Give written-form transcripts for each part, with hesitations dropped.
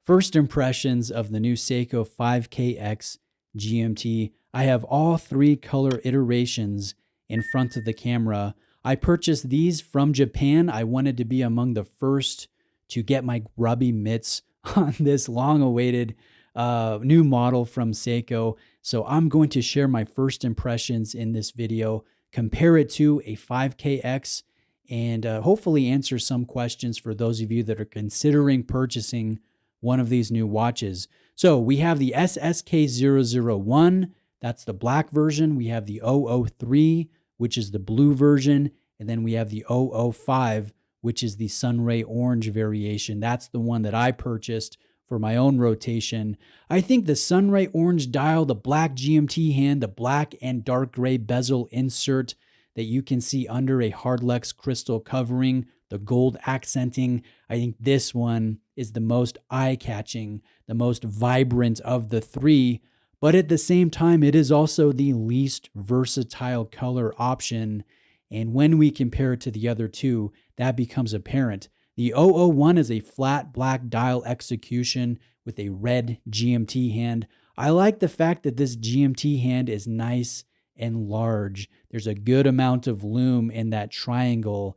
First impressions of the new Seiko 5KX GMT. I have all three color iterations in front of the camera. I purchased these from Japan. I wanted to be among the first to get my grubby mitts on this long-awaited new model from Seiko. So I'm going to share my first impressions in this video, compare it to a 5KX, and hopefully answer some questions for those of you that are considering purchasing one of these new watches. So we have the SSK001, that's the black version. We have the 003, which is the blue version. And then we have the 005, which is the sunray orange variation. That's the one that I purchased for my own rotation. I think the sunray orange dial, the black GMT hand, the black and dark gray bezel insert that you can see under a Hardlex crystal covering, the gold accenting, I think this one is the most eye-catching, the most vibrant of the three, but at the same time, it is also the least versatile color option. And when we compare it to the other two, that becomes apparent. The 001 is a flat black dial execution with a red GMT hand. I like the fact that this GMT hand is nice and large. There's a good amount of lume in that triangle.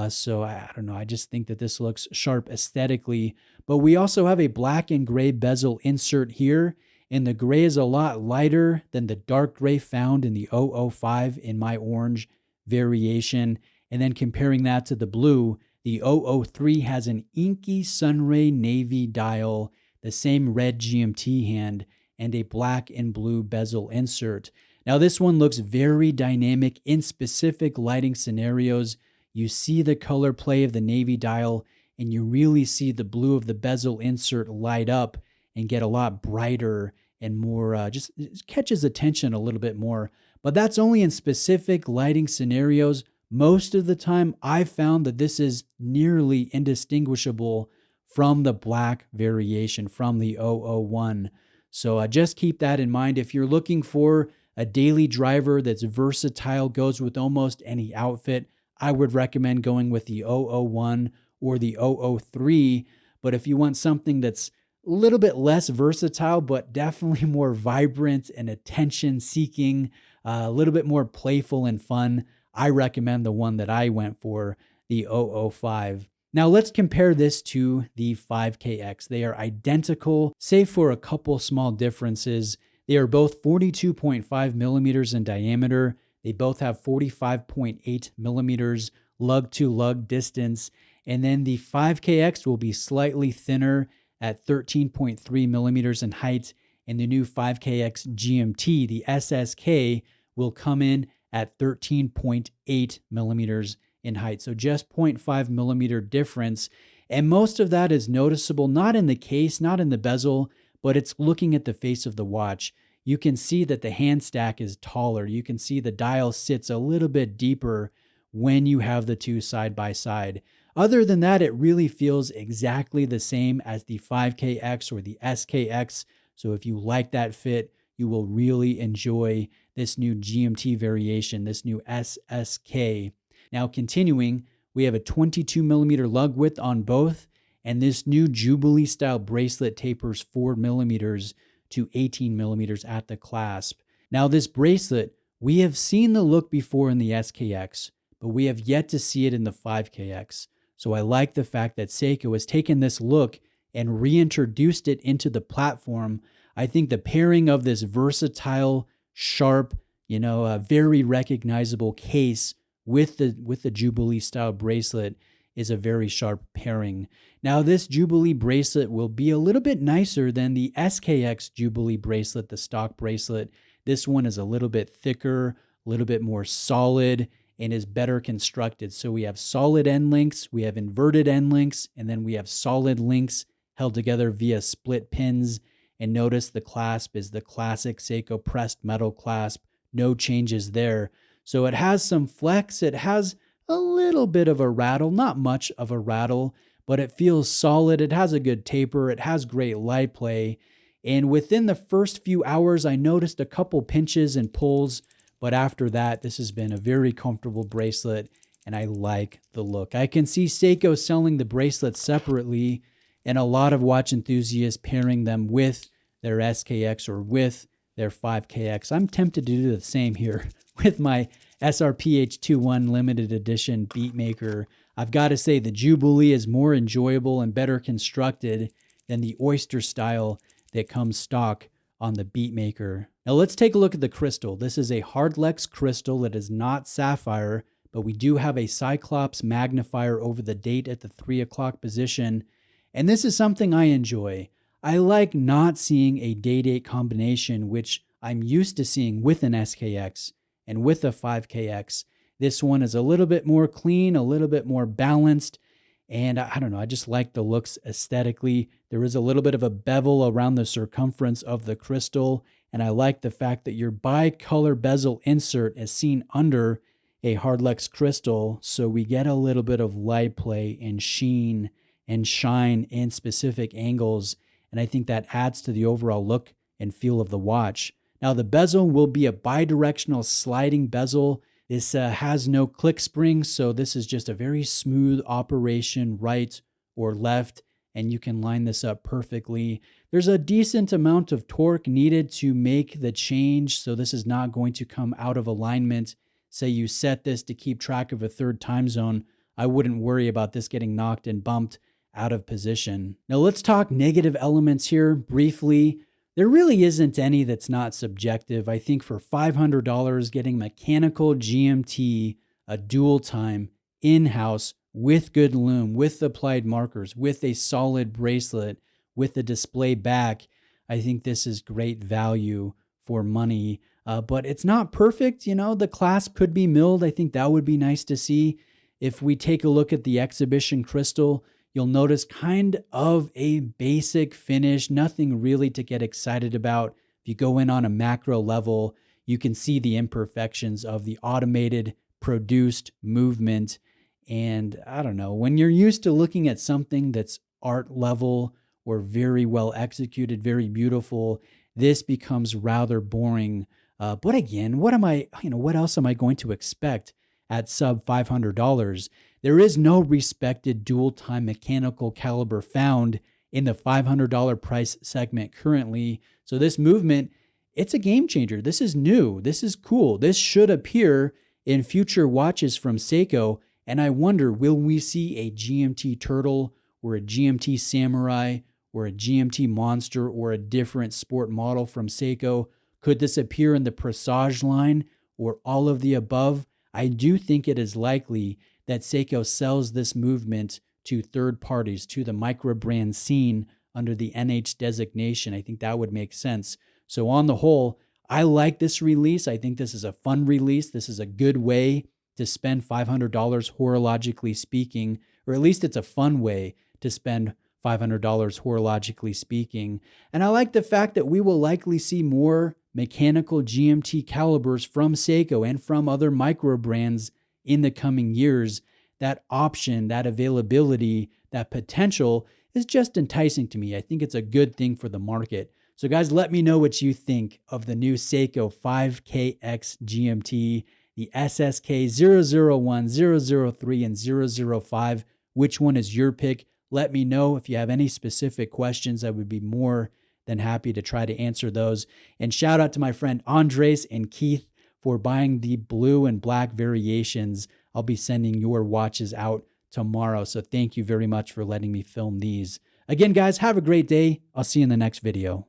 So I don't know, I just think that this looks sharp aesthetically. But we also have a black and gray bezel insert here, and the gray is a lot lighter than the dark gray found in the 005 in my orange variation. And then comparing that to the blue, the 003 has an inky sunray navy dial, the same red GMT hand, and a black and blue bezel insert. Now this one looks very dynamic in specific lighting scenarios. You see the color play of the navy dial, and you really see the blue of the bezel insert light up and get a lot brighter and more, just catches attention a little bit more. But that's only in specific lighting scenarios. Most of the time, I've found that this is nearly indistinguishable from the black variation, from the 001. So just keep that in mind. If you're looking for a daily driver that's versatile, goes with almost any outfit, I would recommend going with the 001 or the 003. But if you want something that's a little bit less versatile, but definitely more vibrant and attention-seeking, a little bit more playful and fun, I recommend the one that I went for, the 005. Now let's compare this to the 5KX. They are identical, save for a couple small differences. They are both 42.5 millimeters in diameter. They both have 45.8 millimeters lug-to-lug distance. And then the 5KX will be slightly thinner at 13.3 millimeters in height. And the new 5KX GMT, the SSK, will come in at 13.8 millimeters in height. So just 0.5 millimeter difference. And most of that is noticeable, not in the case, not in the bezel, but it's looking at the face of the watch. You can see that the hand stack is taller. You can see the dial sits a little bit deeper when you have the two side by side. Other than that, it really feels exactly the same as the 5KX or the SKX. So if you like that fit, you will really enjoy this new GMT variation, this new SSK. Now continuing, we have a 22 millimeter lug width on both, and this new Jubilee style bracelet tapers 4 millimeters to 18 millimeters at the clasp. Now this bracelet, we have seen the look before in the SKX, but we have yet to see it in the 5KX. So I like the fact that Seiko has taken this look and reintroduced it into the platform. I think the pairing of this versatile, sharp, very recognizable case with the Jubilee style bracelet is a very sharp pairing. Now this Jubilee bracelet will be a little bit nicer than the SKX Jubilee bracelet, the stock bracelet. This one is a little bit thicker, a little bit more solid, and is better constructed. So we have solid end links, we have inverted end links, and then we have solid links held together via split pins. And notice the clasp is the classic Seiko pressed metal clasp. No changes there. So it has some flex. It has a little bit of a rattle, not much of a rattle, but it feels solid. It has a good taper. It has great light play. And within the first few hours, I noticed a couple pinches and pulls, but after that, this has been a very comfortable bracelet, and I like the look. I can see Seiko selling the bracelet separately, and a lot of watch enthusiasts pairing them with their SKX or with their 5KX. I'm tempted to do the same here with my SRPH21 limited edition beatmaker. I've got to say the Jubilee is more enjoyable and better constructed than the Oyster style that comes stock on the beatmaker. Now let's take a look at the crystal. This is a Hardlex crystal that is not sapphire, but we do have a Cyclops magnifier over the date at the 3 o'clock position. And this is something I enjoy. I like not seeing a day-date combination, which I'm used to seeing with an SKX and with a 5KX. This one is a little bit more clean, a little bit more balanced, and I don't know, I just like the looks aesthetically. There is a little bit of a bevel around the circumference of the crystal, and I like the fact that your bicolor bezel insert is seen under a Hardlex crystal, so we get a little bit of light play and sheen and shine in specific angles, and I think that adds to the overall look and feel of the watch. Now the bezel will be a bidirectional sliding bezel. This has no click spring, so this is just a very smooth operation, right or left, and you can line this up perfectly. There's a decent amount of torque needed to make the change, so this is not going to come out of alignment. Say you set this to keep track of a third time zone, I wouldn't worry about this getting knocked and bumped out of position. Now let's talk negative elements here briefly. There really isn't any that's not subjective. I think for $500, getting mechanical GMT, a dual time, in-house, with good lume, with applied markers, with a solid bracelet, with the display back, I think this is great value for money. But it's not perfect. You know, the clasp could be milled. I think that would be nice to see. If we take a look at the exhibition crystal, you'll notice kind of a basic finish, nothing really to get excited about. If you go in on a macro level, you can see the imperfections of the automated produced movement. And I don't know, when you're used to looking at something that's art level or very well executed, very beautiful, this becomes rather boring. But again, what else am I going to expect at sub $500? There is no respected dual-time mechanical caliber found in the $500 price segment currently. So this movement, it's a game changer. This is new. This is cool. This should appear in future watches from Seiko. And I wonder, will we see a GMT Turtle or a GMT Samurai or a GMT Monster or a different sport model from Seiko? Could this appear in the Presage line or all of the above? I do think it is likely that Seiko sells this movement to third parties, to the micro brand scene under the NH designation. I think that would make sense. So on the whole, I like this release. I think this is a fun release. This is a good way to spend $500 horologically speaking, or at least it's a fun way to spend $500 horologically speaking. And I like the fact that we will likely see more mechanical GMT calibers from Seiko and from other micro brands in the coming years. That option, that availability, that potential is just enticing to me. I think it's a good thing for the market. So guys, let me know what you think of the new Seiko 5KX GMT, the SSK 001, 003, and 005. Which one is your pick? Let me know. If you have any specific questions, I would be more than happy to try to answer those. And shout out to my friend Andres and Keith for buying the blue and black variations. I'll be sending your watches out tomorrow. So thank you very much for letting me film these. Again, guys, have a great day. I'll see you in the next video.